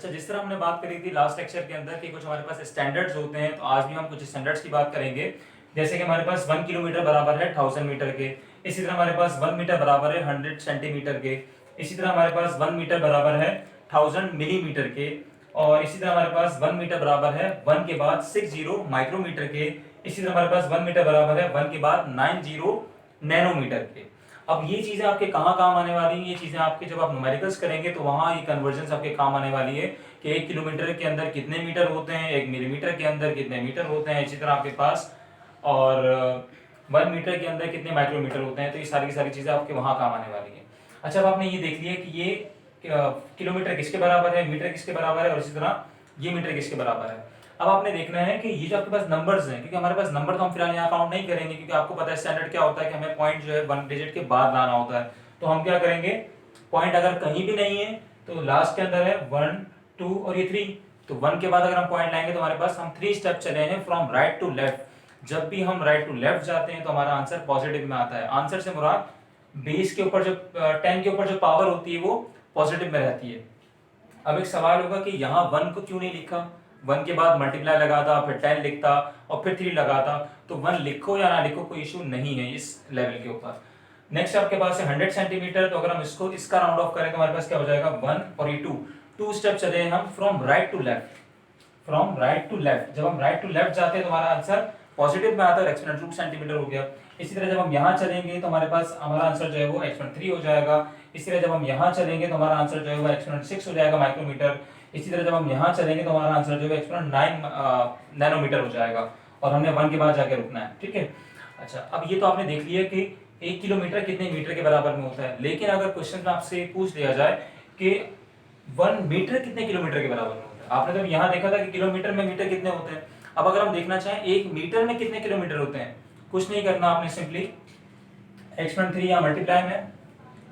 अच्छा, जिस तरह हमने बात करी थी लास्ट लेक्चर के अंदर कि कुछ हमारे पास स्टैंडर्ड्स होते हैं, तो आज भी हम कुछ स्टैंडर्ड्स की बात करेंगे। जैसे कि हमारे पास 1 किलोमीटर बराबर है 1000 मीटर के। इसी तरह हमारे पास 1 मीटर बराबर है 100 सेंटीमीटर के। इसी तरह हमारे पास 1 मीटर बराबर है 1000 मिलीमीटर के। और इसी तरह हमारे पास 1 मीटर बराबर है 1 के बाद 60 माइक्रोमीटर के। इसी तरह हमारे पास 1 मीटर बराबर है 1 के बाद 90 नैनोमीटर के। अब ये चीजें आपके कहाँ काम आने वाली हैं? ये चीजें आपके जब आप न्यूमेरिकल्स करेंगे तो वहां ये कन्वर्जन आपके काम आने वाली है कि 1 किलोमीटर के अंदर कितने मीटर होते हैं, 1 मिलीमीटर के अंदर कितने मीटर होते हैं, इसी तरह आपके पास और 1 मीटर के अंदर कितने माइक्रोमीटर होते हैं। तो ये सारी की सारी चीजें आपके वहां काम आने वाली है। अच्छा, अब आपने ये देख लिया कि ये किलोमीटर किसके बराबर है, मीटर किसके बराबर है और इसी तरह ये मीटर किसके बराबर है। अब आपने देखना है कि ये जो आपके पास नंबर्स हैं, क्योंकि हमारे पास नंबर तो हम फिलहाल यहाँ काउंट नहीं करेंगे, क्योंकि आपको पता है स्टैंडर्ड क्या होता है कि हमें पॉइंट जो है 1 डिजिट के बाद लाना होता है। तो हम क्या करेंगे, पॉइंट अगर कहीं भी नहीं है तो लास्ट के अंदर है 1 2 और ये 3। तो 1 के बाद अगर हम पॉइंट लाएंगे तो हमारे पास हम 3 स्टेप चले हैं फ्रॉम राइट टू लेफ्ट। जब भी हम राइट टू लेफ्ट जाते हैं तो हमारा आंसर पॉजिटिव में आता है। आंसर से मुराद बेस के ऊपर जो 10 के ऊपर जो पावर होती है वो पॉजिटिव में रहती है। अब एक सवाल होगा कि यहाँ 1 को क्यों नहीं लिखा, 1 के बाद मल्टीप्लाई लगाता, फिर 10 लिखता और फिर 3 लगाता। तो 1 लिखो या ना लिखो कोई इशू नहीं है इस लेवल के ऊपर। नेक्स्ट आपके पास है 100 सेंटीमीटर। तो अगर हम इसका राउंड ऑफ करें तो हमारे पास क्या हो जाएगा 1 और ये 2 स्टेप चले हम from right to left. From right to left, जब हम राइट टू लेफ्ट जाते हैं तो हमारा आंसर पॉजिटिव में आता है, एक्सपोनेंट 2 सेंटीमीटर हो गया। इसी तरह जब हम यहाँ चलेंगे तो हमारे पास हमारा आंसर जो है वो एक्सपोनेंट 3 हो जाएगा। इसी तरह जब हम यहाँ चलेंगे तो हमारा आंसर जो है वो एक्सपोनेंट 6 हो जाएगा माइक्रोमीटर। इसी तरह जब हम यहाँ चलेंगे तो हमारा आंसर जो है एक्सपोनेंट 9 नैनोमीटर हो जाएगा। और हमने 1 के बाद जाके रुकना है, ठीक है। अच्छा, अब ये तो आपने देख लिया कि 1 किलोमीटर कितने मीटर के बराबर में होता है। लेकिन अगर क्वेश्चन में आपसे पूछ लिया जाए कि 1 मीटर कितने किलोमीटर के बराबर में होता है, आपने तो यहाँ देखा था कि किलोमीटर में मीटर कितने होते हैं। अब अगर हम देखना चाहें 1 मीटर में कितने किलोमीटर होते हैं, कुछ नहीं करना, आपने सिंपली एक्सपोनेंट 3 यहाँ मल्टीप्लाई में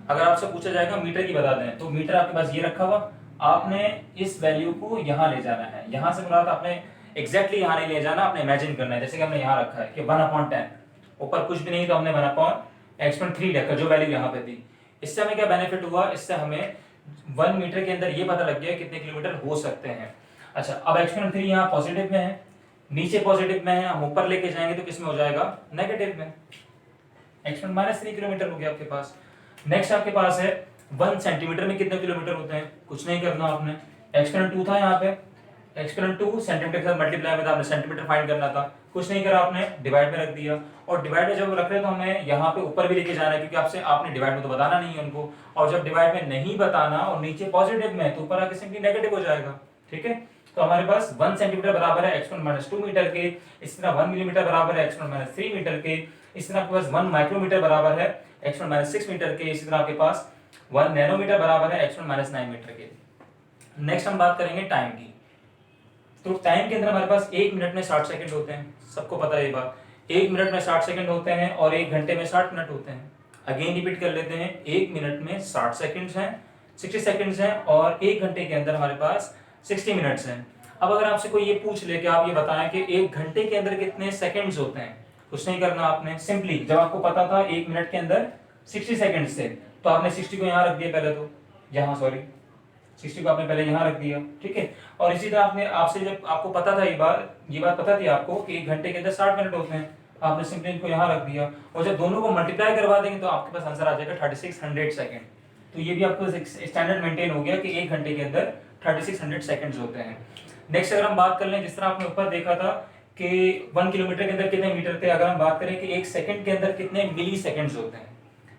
अगर आपसे पूछा जाएगा मीटर की बता दें तो मीटर आपके पास ये रखा हुआ, आपने इस वैल्यू को यहाँ ले जाना है। यहाँ से मुराद आपने एग्जैक्टली यहाँ नहीं ले जाना, आपने इमेजिन करना है। जैसे कि हमने यहाँ रखा है कि 1/10, ऊपर कुछ भी नहीं तो हमने 1/एक्सपोनेंट 3 लिखा जो वैल्यू यहाँ पे थी। इससे हमें क्या बेनिफिट हुआ, इससे हमें 1 मीटर के अंदर ये पता लग गया कितने किलोमीटर हो सकते हैं। अच्छा, अब एक्सपोनेंट 3 यहाँ पॉजिटिव में है, नीचे पॉजिटिव में है, हम ऊपर लेके जाएंगे तो किस में हो जाएगा, नेगेटिव में। एक्सपोनेंट -3 किलोमीटर हो गया आपके पास। नेक्स्ट आपके पास है 1 सेंटीमीटर में कितने किलोमीटर होते हैं, कुछ नहीं करना आपने। एक्सपोनेंट 2 था यहाँ पे, एक्सपोनेंट 2 सेंटीमीटर के साथ मल्टीप्लाई में था, आपने सेंटीमीटर फाइंड करना था, कुछ नहीं करा आपने, डिवाइड में रख दिया। और डिवाइड में जब रख रहे तो हमें यहाँ पे ऊपर भी लेके जाना है, क्योंकि आपने डिवाइड में तो बताना नहीं है उनको। और जब डिवाइड में नहीं बताना और नीचे पॉजिटिव में तो ऊपर आके सिंपली नेगेटिव हो जाएगा, ठीक है। तो हमारे पास 1 सेंटीमीटर बराबर है एक्सपोनेंट -2 मीटर के। इस तरह 1 मिलीमीटर बराबर है एक्सपोनेंट -3 मीटर के। इस तरह आपके पास 1 माइक्रोमीटर बराबर है एक्सपोनेंट -6 मीटर के। इसी तरह आपके पास 1 नैनोमीटर बराबर है एक्सपोनेंट -9 मीटर के। नेक्स्ट हम बात करेंगे टाइम की। तो टाइम के अंदर हमारे पास 1 मिनट में 60 सेकंड होते हैं, सबको पता है ये बात। 1 मिनट में 60 सेकंड होते हैं और 1 घंटे में 60 मिनट होते हैं। अगेन रिपीट कर लेते हैं, 1 मिनट में 60 सेकंड्स हैं, 60 सेकंड्स हैं और 1 घंटे के अंदर हमारे पास 60 मिनट्स हैं। अब अगर आपसे कोई ये पूछ ले कि आप ये बताएं कि 1 घंटे के अंदर कितने सेकंड्स होते हैं, कुछ नहीं करना आपने, सिंपली जब आपको पता था 1 मिनट के अंदर 60 सेकंड्स थे तो आपने 60 को यहाँ रख दिया पहले, तो यहाँ 60 को आपने पहले यहाँ रख दिया, ठीक है। और इसी तरह आपसे जब आपको पता था ये बात पता थी आपको कि 1 घंटे के अंदर 60 मिनट होते हैं, आपने सिंपली इनको यहाँ रख दिया। और जब दोनों को मल्टीप्लाई करवा देंगे तो आपके पास आंसर आ जाएगा 3600 सेकंड। तो ये भी आपको स्टैंडर्ड मेंटेन हो गया कि 1 घंटे के अंदर 3600 सेकंड्स होते हैं। नेक्स्ट अगर हम बात कर लें, जिस तरह आपने ऊपर देखा था कि 1 किलोमीटर के अंदर कितने मीटर थे, अगर हम बात करें कि 1 सेकंड के अंदर कितने मिली सेकंड्स होते हैं,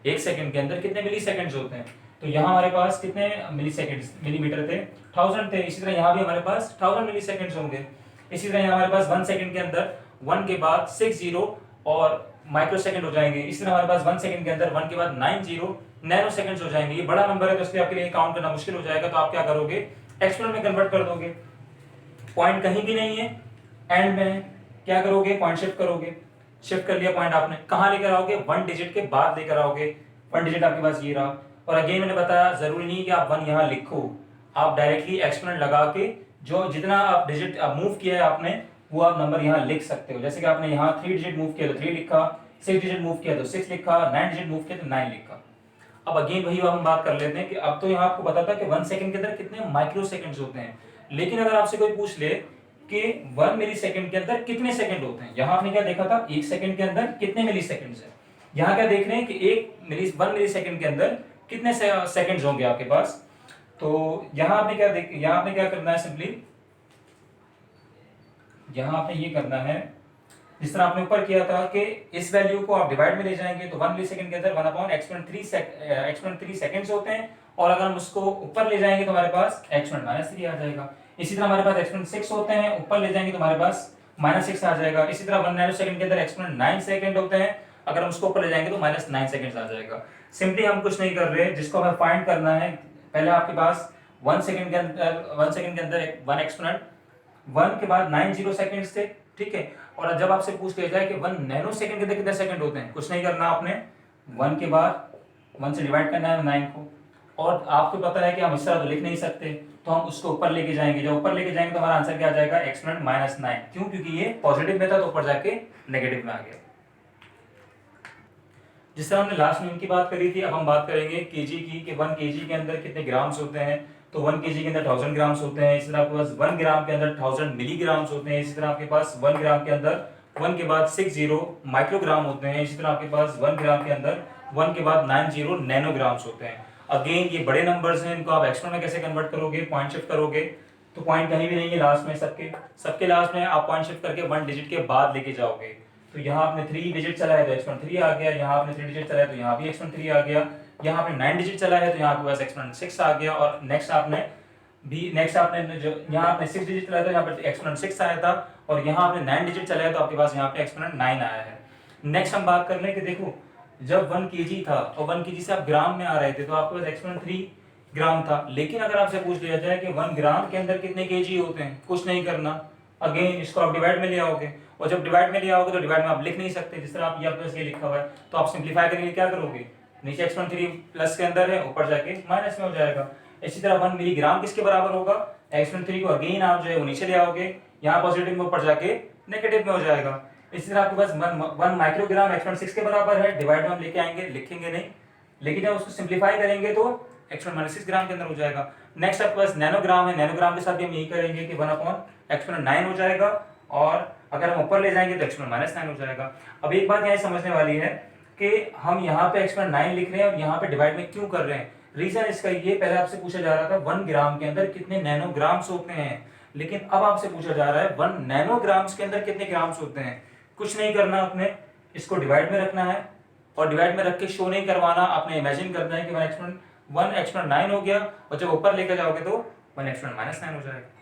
1 सेकंड के अंदर कितने मिली सेकंड्स होते हैं, तो यहाँ हमारे पास कितने मिलीमीटर थे, 1000 थे। इसी तरह यहाँ भी हमारे पास 1000 मिली सेकंड्स होंगे। इसी तरह यहाँ हमारे पास 1 सेकंड के अंदर 1 के बाद 60 और माइक्रो सेकंड हो जाएंगे। इसी तरह हमारे पास 1 सेकंड के अंदर 1 के बाद 90 नैनो सेकंड्स हो जाएंगे। ये बड़ा नंबर है तो इसलिए आपके लिए काउंट करना मुश्किल हो जाएगा, तो आप क्या करोगे, एक्सपोनेंट में कन्वर्ट कर दोगे। पॉइंट कहीं भी नहीं है, एंड में है, क्या करोगे, पॉइंट शिफ्ट करोगे। शिफ्ट कर लिया पॉइंट आपने, कहाँ लेकर आओगे, 1 डिजिट के बाद लेकर आओगे। 1 डिजिट आपके पास ये रहा। और अगेन मैंने बताया जरूरी नहीं कि आप 1 यहाँ लिखो, आप डायरेक्टली एक्सपोनेंट लगा के जो जितना आप डिजिट मूव किया है आपने वो आप नंबर यहाँ लिख सकते हो। जैसे कि आपने यहाँ 3 डिजिट मूव किया तो 3 लिखा, 6 डिजिट मूव किया तो 6 लिखा, 9 डिजिट मूव किया तो 9 लिखा। अब अगेन वही हम बात कर लेते हैं कि अब तो यहाँ आपको पता था कि 1 सेकंड के अंदर कितने माइक्रो सेकंड्स होते हैं, लेकिन अगर आपसे कोई पूछ ले कि 1 मिली सेकंड के अंदर कितने सेकंड होते हैं, यहाँ आपने क्या देखा था 1 सेकंड के अंदर कितने मिली सेकंड्स है, यहाँ क्या देख रहे हैं कि 1 मिली सेकंड के अंदर कितने सेकंड्स होंगे आपके पास। तो यहाँ आपने क्या करना है, सिंपली यहाँ आपने ये करना है, जिस तरह आपने ऊपर किया था कि इस वैल्यू को आप डिवाइड में ले जाएंगे तो 1 मिली सेकंड के अंदर 1 अपॉन एक्सपोनेंट 3 सेकंड्स होते हैं, और अगर हम उसको ऊपर ले जाएंगे तो हमारे पास एक्सपोनेंट -3 आ जाएगा। इसी तरह हमारे पास एक्सपोनेंट 6 होते हैं, ऊपर ले जाएंगे तो हमारे पास -6 आ जाएगा। इसी तरह 1 नैनो सेकंड के अंदर एक्सपोनेंट 9 सेकंड होते हैं, अगर हम उसको ऊपर ले जाएंगे तो -9 सेकंड्स आ जाएगा। सिंपली हम कुछ नहीं कर रहे, जिसको हमें फाइंड करना है, पहले आपके पास 1 सेकंड के अंदर 1 एक्सपोनेंट 1 के बाद 9 जीरो सेकंड्स थे, ठीक है। और जब आपसे पूछ लिया जाए कि 1 नैनो सेकंड के अंदर कितने सेकंड होते हैं, कुछ नहीं करना आपने, 1 के बाद 1 से डिवाइड करना है 9 को, और आपको पता है कि हम इस तरह तो लिख नहीं सकते, तो हम उसको ऊपर लेके जाएंगे। जब ऊपर लेके जाएंगे तो हमारा आंसर क्या आ जाएगा, एक्सपोनेंट -9। क्यों? क्योंकि ये पॉजिटिव में था तो ऊपर जाके नेगेटिव में आ गया। जिस तरह हमने लास्ट में इनकी बात करी थी, अब हम बात करेंगे केजी की, कि 1 केजी के अंदर कितने ग्राम्स होते हैं। तो 1 केजी के अंदर 1000 ग्राम्स होते हैं। इसी तरह आपके पास 1 ग्राम के अंदर 1000 मिलीग्राम्स होते हैं। इसी तरह आपके पास 1 ग्राम के अंदर 1 के बाद 60 माइक्रोग्राम होते हैं। इसी तरह आपके पास 1 ग्राम के अंदर 1 के बाद 90 नैनोग्राम्स होते हैं। अगेन ये बड़े नंबर्स हैं, इनको आप एक्सपोनेंट में कैसे कन्वर्ट करोगे, पॉइंट शिफ्ट करोगे, तो पॉइंट कहीं भी नहीं है लास्ट में, सबके लास्ट में आप पॉइंट शिफ्ट करके 1 डिजिट के बाद लेके जाओगे। तो यहाँ आपने 3 डिजिट चला है तो एक्सपोनेंट 3 आ गया, यहाँ आपने 3 डिजिट चला है तो यहाँ भी एक्सपोनेंट 3 आ गया, यहाँ आपने 9 डिजिट चला है तो यहाँ आपके पास एक्सपोनेंट 6 आ गया, और नेक्स्ट आपने जो यहाँ आपने 6 डिजिट चलाया था यहाँ पर एक्सपोनेंट 6 आया था, और यहाँ आपने 9 डिजिट चलाया तो आपके पास यहाँ पे एक्सपोनेंट 9 आया है। नेक्स्ट हम बात कर लें कि देखो जब 1 केजी था और 1 केजी से आप ग्राम में आ रहे थे तो आपके पास एक्सपोनेंट 3 ग्राम था, लेकिन अगर आपसे पूछ लिया जाए कि 1 ग्राम के अंदर कितने केजी होते हैं, कुछ नहीं करना, अगेन इसको आप डिवाइड में ले आओगे, और जब डिवाइड में ले आओगे तो डिवाइड में आप लिख नहीं सकते, जिस तरह आप ये प्लस ये लिखा हुआ है, तो आप सिंप्लीफाई करेंगे, क्या करोगे, नीचे एक्सपोनेंट 3 प्लस के अंदर है, ऊपर जाके माइनस में हो जाएगा। इसी तरह 1 मिलीग्राम किसके बराबर होगा, एक्सपोनेंट 3 को अगेन आप जो है वो नीचे ले आओगे, यहाँ पॉजिटिव में ऊपर जाके नेगेटिव में हो जाएगा। इसी तरह आपके पास 1 माइक्रोग्राम एक्सपोनेंट 6 के बराबर है, डिवाइड में हम लेके आएंगे, लिखेंगे नहीं, लेकिन जब उसको सिंप्लीफाई करेंगे तो एक्सपोनेंट -6 ग्राम के अंदर हो जाएगा। नेक्स्ट आपके पास नैनोग्राम है, नैनोग्राम के साथ भी हम यही करेंगे कि 1 अपॉन एक्सपोनेंट 9 हो जाएगा, और अगर हम ऊपर ले जाएंगे तो एक्सपोनेंट -9 हो जाएगा। अब एक बात यहाँ समझने वाली है कि हम यहाँ पे एक्सपोनेंट 9 लिख रहे हैं और यहाँ पे डिवाइड में क्यों कर रहे हैं। रीजन इसका ये, पहले आपसे पूछा जा रहा था 1 ग्राम के अंदर कितने नैनोग्राम्स होते हैं, लेकिन अब आपसे पूछा जा रहा है 1 नैनोग्राम्स के अंदर कितने ग्राम्स होते हैं। कुछ नहीं करना, आपने इसको डिवाइड में रखना है, और डिवाइड में रख के शो नहीं करवाना, आपने इमेजिन करना है कि 1 एक्सपोनेंट 9 हो गया, और जब ऊपर लेकर जाओगे तो 1 एक्सपोनेंट -9 हो जाएगा।